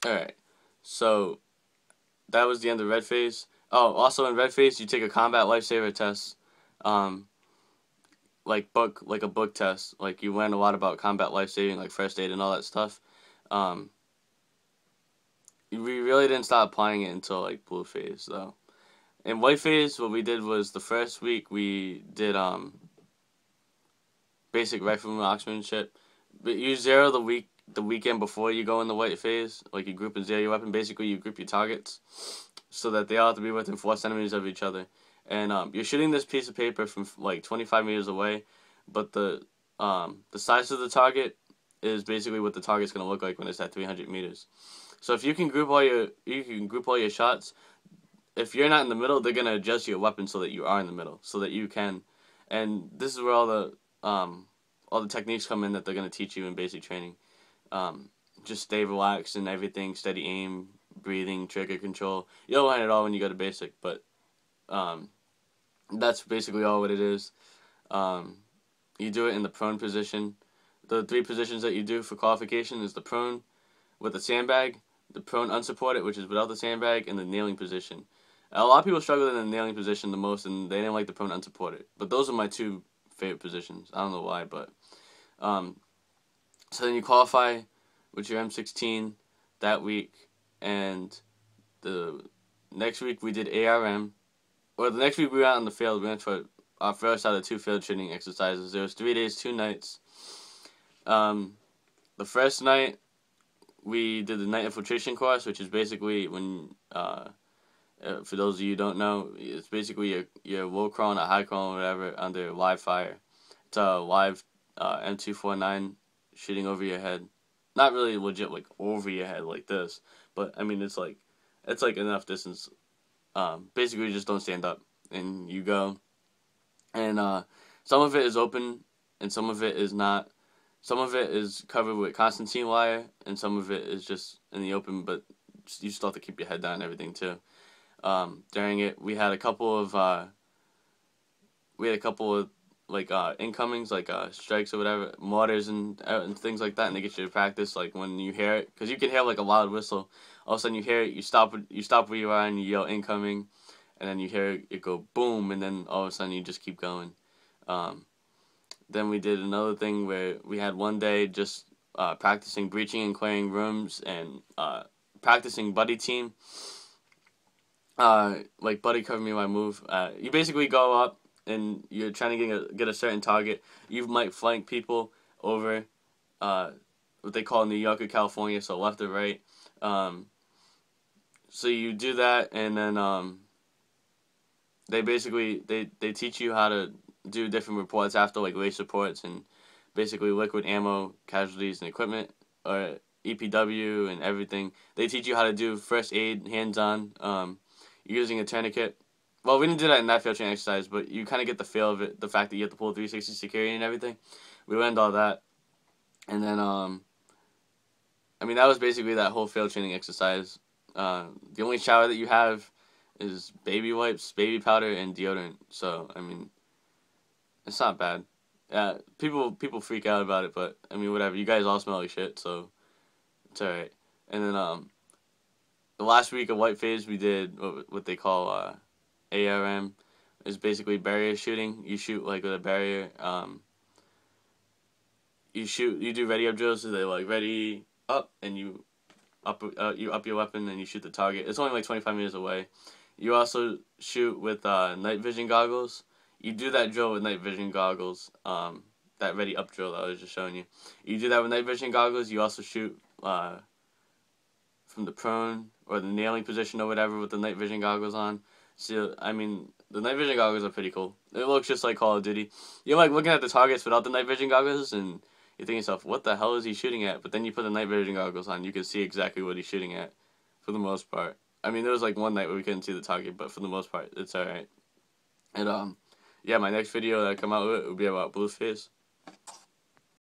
Alright, so that was the end of red phase. Oh, also in red phase, you take a combat lifesaver test, um, like a book test. Like you learn a lot about combat lifesaving, like first aid and all that stuff. Um, we really didn't start applying it until like blue phase though. In white phase, what we did was the first week we did basic rifle marksmanship. But you zero the weekend before you go in the white phase. Like you group and zero your weapon. Basically, you group your targets so that they all have to be within 4 centimeters of each other. And you're shooting this piece of paper from like 25 meters away, but the size of the target is basically what the target's gonna look like when it's at 300 meters. So if you can group all your shots. If you're not in the middle, they're gonna adjust your weapon so that you are in the middle, so that you can. And this is where all the techniques come in that they're gonna teach you in basic training. Just stay relaxed and everything, steady aim, breathing, trigger control. You'll learn it all when you go to basic, but um, that's basically all what it is. Um, you do it in the prone position. The three positions that you do for qualification is the prone with the sandbag, the prone unsupported, which is without the sandbag, and the kneeling position. A lot of people struggle in the kneeling position the most, and they didn't like the prone unsupported. But those are my two favorite positions. I don't know why, but um, so then you qualify with your M16 that week, and the next week we did ARM. Or the next week we were out in the field. We went for our first out of 2 field training exercises. There was 3 days, 2 nights. The first night we did the night infiltration course, which is basically when for those of you who don't know, it's basically your low crawl and a high crawl or whatever under live fire. It's a live M249 shooting over your head. Not really legit like over your head like this, but I mean it's like enough distance. Basically, you just don't stand up and you go. And some of it is open and some of it is not. Some of it is covered with Constantine wire and some of it is just in the open, but you still have to keep your head down and everything too. During it, we had a couple of like incomings, like strikes or whatever, mortars and things like that, and they get you to practice like when you hear it, because you can hear like a loud whistle. All of a sudden you hear it, you stop where you are and you yell incoming, and then you hear it go boom, and then all of a sudden you just keep going. Then we did another thing where we had one day just practicing breaching and clearing rooms and practicing buddy team. Like buddy cover me my move. You basically go up and you're trying to get a certain target. You might flank people over what they call New York or California, so left or right. So you do that, and then they basically they teach you how to do different reports after, like race reports and basically liquid ammo, casualties, and equipment, or EPW and everything. They teach you how to do first aid, hands-on, using a tourniquet. Well, we didn't do that in that field training exercise, but you kind of get the feel of it, the fact that you have to pull 360 security and everything. We learned all that. And then, I mean, that was basically that whole field training exercise. The only shower that you have is baby wipes, baby powder, and deodorant. So, I mean, it's not bad. People freak out about it, but, I mean, whatever. You guys all smell like shit, so it's alright. And then, the last week of white phase, we did what they call, ARM. Is basically barrier shooting. You shoot, like, with a barrier. You do ready up drills, so they like ready up, and you up your weapon, and you shoot the target. It's only like 25 meters away. You also shoot with night vision goggles. You do that drill with night vision goggles. That ready up drill that I was just showing you. You do that with night vision goggles. You also shoot from the prone or the nailing position or whatever with the night vision goggles on. So, I mean, the night vision goggles are pretty cool. It looks just like Call of Duty. You're like looking at the targets without the night vision goggles, and you think to yourself, what the hell is he shooting at? But then you put the night vision goggles on, you can see exactly what he's shooting at, for the most part. I mean, there was like one night where we couldn't see the target, but for the most part, it's alright. And, yeah, my next video that I come out with will be about blue phase.